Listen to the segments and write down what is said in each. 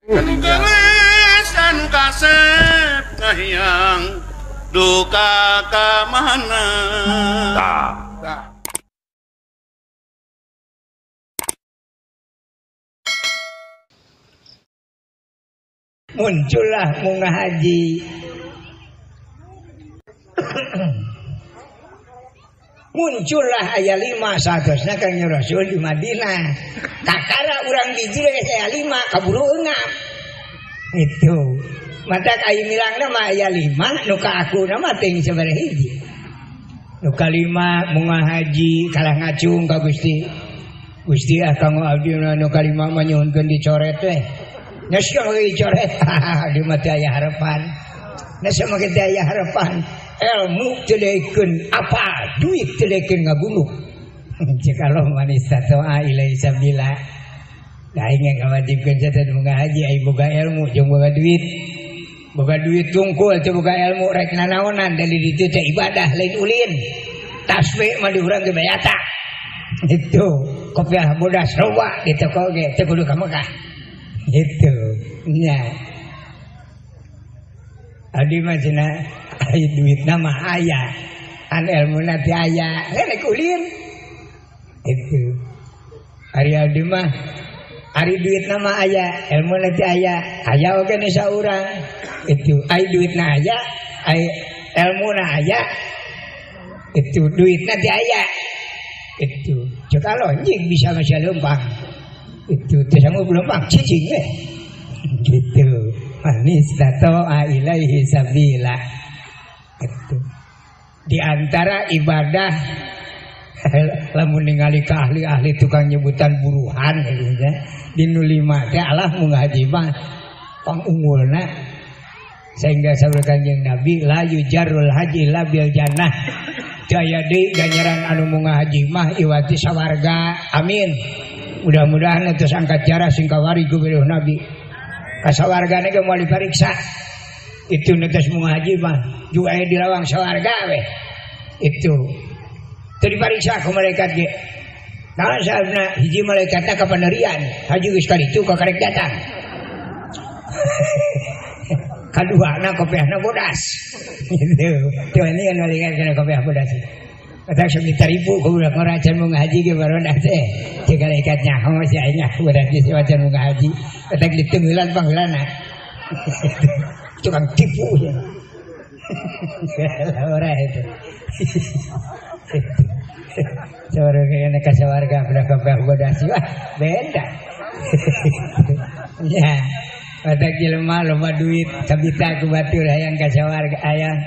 Kalesan kasep ngahyang duka ka mana. Muncullah munggah haji. Muncullah aya 5 satosna Kangjeng Rasul di Madinah. Kakara urang hiji aya 5 kaburu eungap. Gitu. Mata kai milangna mah aya 5 nu ka akuna mah teuing sabaraha hiji. Nu kalima munggah haji kalah ngacung ka Gusti. Gusti kanggo abdi nu kalima mah nyuhunkeun dicoret we. Nya sia dicoret. Di mah teu aya harapan. Nya sia mah teu aya harapan. Ilmu telekeun apa duit telekeun ngabunuh. Cek Allah manis tatoa ilai sabila. Da ingin ngawajibkeun catat munggah haji ai boga ilmu jeung boga duit. Boga duit tungkul teu boga ilmu rek nanaonan dari ditu teh ibadah lain ulin. Tasbih mah di urang ge bayata. Itu kopiah bodas roba di toko ge teu kudu ka Mekah. Gitu. Nya. Adi mah cenah aya duit nama aya an ilmu nanti aya nenek ulin itu hari abdi mah hari duit nama aya ilmu nanti aya oge nu saurang itu ai duit na aya ai ilmu na aya itu duit nanti aya itu cek alo anjing bisa masih lempang itu teu sanggup lempang cicing we gitu manis tatoa ilaihi sabila. Itu. Di antara ibadah lamun ningali ka ahli-ahli tukang nyebutan buruhan gitu di nu 5 teh Allah munggah haji mah pangunggulna sehingga sabda Kanjeng Nabi la yujarrul haji illa bil jannah. Teu aya deui ganjaran anu munggah haji mah iwati sawarga. Amin. Mudah-mudahan tos angkat jarak sing kawari ku beueuh Nabi. Ka sawargana ge moal dipariksa. Itu netes munggah haji mah juga di lawang sawarga we itu teu dipariksa ku malaikat ge naon sabna hiji malaikatna ka panerian haji geus kaditu ka karek datang kaduana kopiahna bodas gitu teu ini kan malaikat kana kopiah bodas katak 1.000 ku budak ngaracan munggah haji ge baronda teh cek malaikat nyaho si aya bodas geus wacan munggah haji katak ditengeulan pangheulana tukang tipu ya. Ora itu. Cara kene ka sawarga belah kabeh bodas wah beda. Ya. Ada jelema loba duit kabita ku batur hayang ka sawarga hayang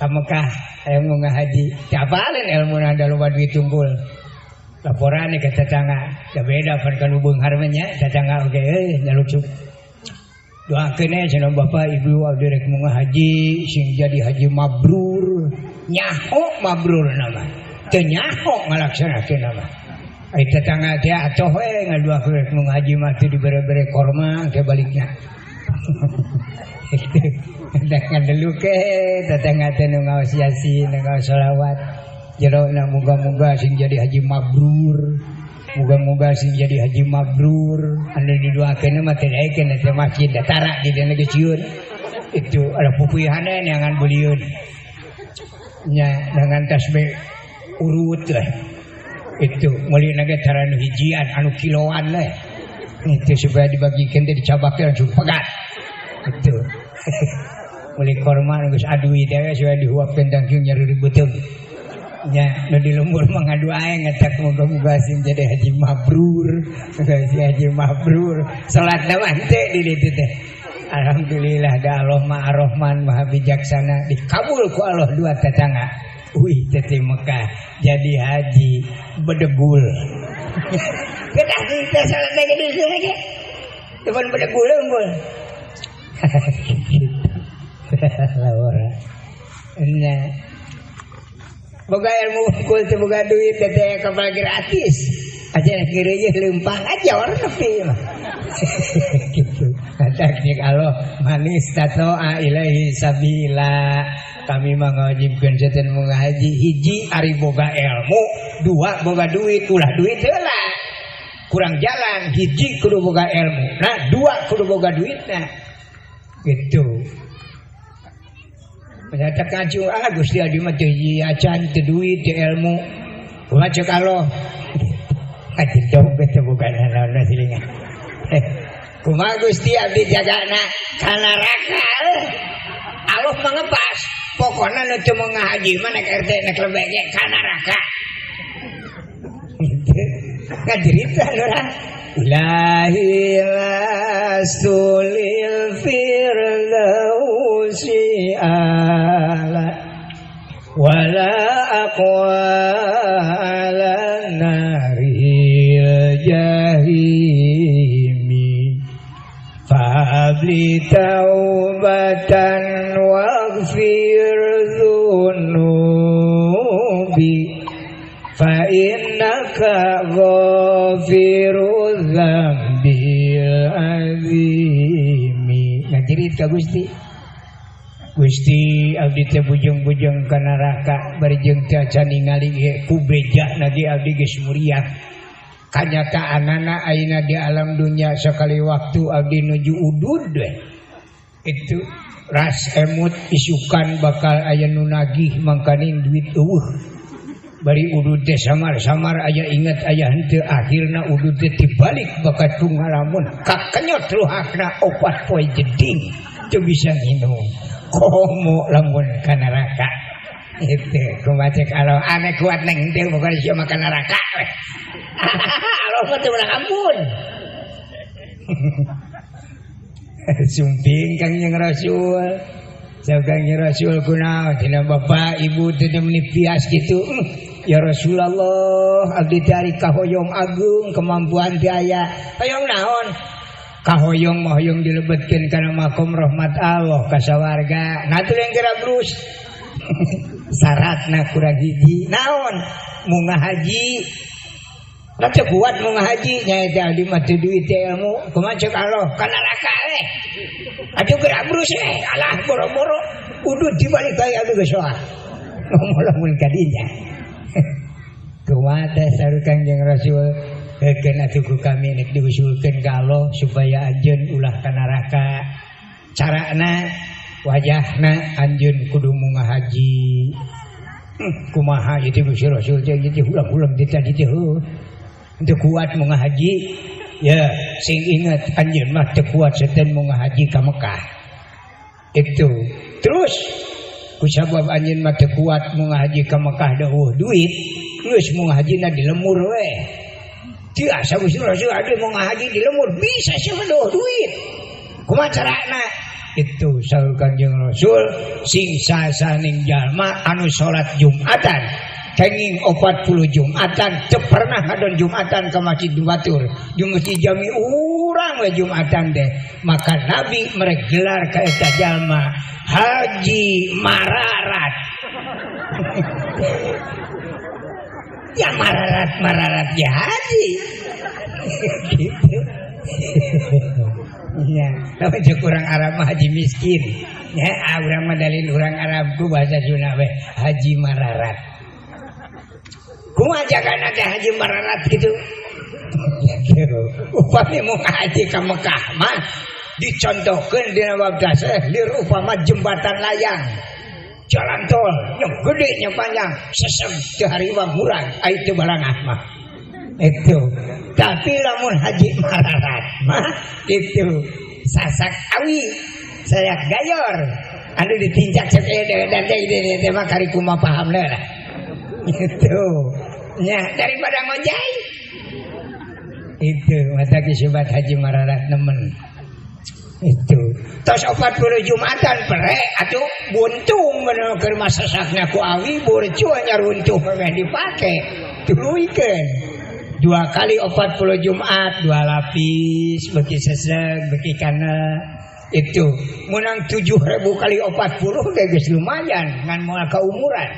ka Mekah hayang munggah haji. Capalen ilmuna da loba duit tunggul. Laporan ke tetangga, da beda pan kan beunghar mah nya tetangga oge nyalucuk. Doakeun cenah Bapak Ibu abdi rek munggah haji sing jadi haji mabrur. Nyaho mabrur nama. Teu nyaho ngalaksanakeun nama. Ai tetangga teh atoh we ngaduakeun rek munggah haji mah teu dibere-bere korma ke balikna. Da ngadelu ke tetangga teh nu ngaos yasin, ngaos shalawat. Jerona muga-muga sing jadi haji mabrur. Moga-moga sing jadi haji mabrur anu didoakeun mah teh daekeun teh masjid datara di dina geucieun itu ada pupuihana neangan beuliun nya dengan tasbih urut lah itu meulina ge cara nu hijian anu kiloan lah itu supaya dibagikeun teh dicabakeun langsung pegat itu meuli korma geus adui teh supaya dihuapkeun tangkiung nyeri beuteung nya nu di lembur mah ngadu ae ngetak moga-moga sing jadi haji mabrur si haji mabrur salatna mah teu di ditu teh alhamdulillah da Allah Maha Rahman Maha Bijaksana dikabul ku Allah dua tetangga wih teh Mekah jadi haji bedegul kedah teh salat teh gede ge depan bedegul unggul lawara nya boga ilmu unggul teh boga duit teh kapal gratis aja kireuh leumpang aja orang nepi mah gitu katak cek Allah manis tatoa ilaihi sabila kami mah ngawajibkeun seuten munggah haji hiji ari boga ilmu dua boga duit ulah duit heula kurang jalan, hiji kudu boga ilmu, nah dua kudu boga duitna gitu. Ternyata kaju Gusti Adi mah teu acan teu duit teu ilmu kumaha cek Allah ati dompet teu boga naon silingan kumaha Gusti Abdi jagana ka neraka Allah mangepas pokona nu teu mau ngahaji mah nek RT nek lebege ka neraka ngajerita urang Ilahi lasulil firdausi ala wala aqwa ala naril jahimi fa'abli taubatan waghfir dhunubi fa innaka ghafirudz dzambil azimi. Ngajirit ka Gusti. Gusti abdi teh bujeng-bujeng ka neraka bari jeung teu acan ningali ku bejana ge abdi geus muriah. Kanyataanana ayeuna di alam dunya sakali waktu abdi nuju udud we. Itu ras emut isukan bakal aya nu nagih mangkaning duit eueuh. Bari udud teh samar-samar aya inget aya henteu akhirna udud teh tibalik bakat tungalamun kakenyot luhakna 4 poe jeding teu bisa nginum komo lamun ka neraka itu kumaha cek Allah ane kuat neng henteu bukan sia makan neraka Allah mah teu ulah ampun sumping Kangjeng Rasul Kangjeng Rasul kunaon tina bapak ibu teu meuni pias kitu ya Rasulullah abdi dari kahoyong agung kemampuan teu aya hoyong naon kahoyong mah hoyong dilebetkeun kana makom rahmat Allah ka sawarga nah teu yang kira brus syaratna kurang hiji naon munggah haji da teu kuat munggah haji nya eta abdi mah teu duit teu ilmu kumaha ceuk Allah ka neraka we atuh kira brus we alah boro-boro udud dibalik bae abdi geus soal ngomong kadinya kumaha teh saur Kangjeng Rasul keun atuh ku kami nek diusulkeun ka Allah supaya anjeun ulah ka neraka carana wajahna anjeun kudu munggah haji kumaha ieu Gusti Rasul teh ieu ulang-ulang teh tadi teh teu kuat munggah haji ya sing inget anjeun mah teu kuat seten munggah haji ka Mekah itu terus kusabab anjeun mah teu kuat munggah haji ka Mekah deueuh duit geus munggah hajina di lemur we tiasa Gusti Rasul ade munggah haji di lemur bisa sia deueuh duit kumaha carana itu saur Kanjeng Rasul sing sasaning jalma anu salat Jumatan kenging 40 Jumatan teu pernah ngadon Jumatan ka Masjid Batur di Masjid Jami urang we Jumatan teh maka Nabi merek gelar ka eta jalma Haji Mararat ya mararat ya haji gitu ya tapi kurang Arab mah haji miskin ya urang mah dalil urang Arabku bahasa Sunda we haji mararat kumaha jagana teh haji mararat gitu upami mau haji ka Mekah mah dicontohkeun dina bab taseh lir upama jembatan layang jalan tol yang gede yang panjang sesem teu hariwang murang ai teu balangah mah itu tapi lamun haji mararat mah itu sasak awi sayak gayor anu ditincak cek dan teh mah kari kumaha pahamna lah itu nya daripada ngojai itu mata kisobat haji mararat nemen itu tos 40 Jumatan pere atuh buntung bener keur masasakna ku awi burcu nya runtuh meh dipake tuluikeun 2 kali 40 Jumat 2 lapis beki seseg beki kana itu menang 7.000 kali 40 geus lumayan ngan moal kaumuran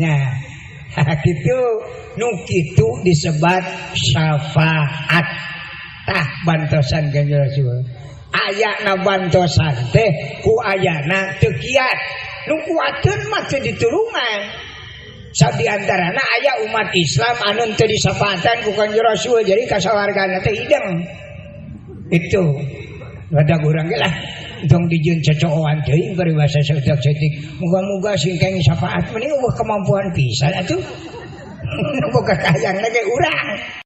nah kitu nu kitu disebat syafaat tah bantosan Kanjeng Rasul ayana bantosan teh ku ayana teu kiat nu kuateun mah teu ditulungan Sadiantarana aya umat Islam anu teu disapaatan ku Kanjeng Rasul jadi kasawargana teh hideng. Itu badak urang ge lah tong dijieun cocokan teuing peribahasa saudak cetik. Muga-muga singkeng syafaat meni eueuh kemampuan pisan atuh. Boga kayangna ge urang.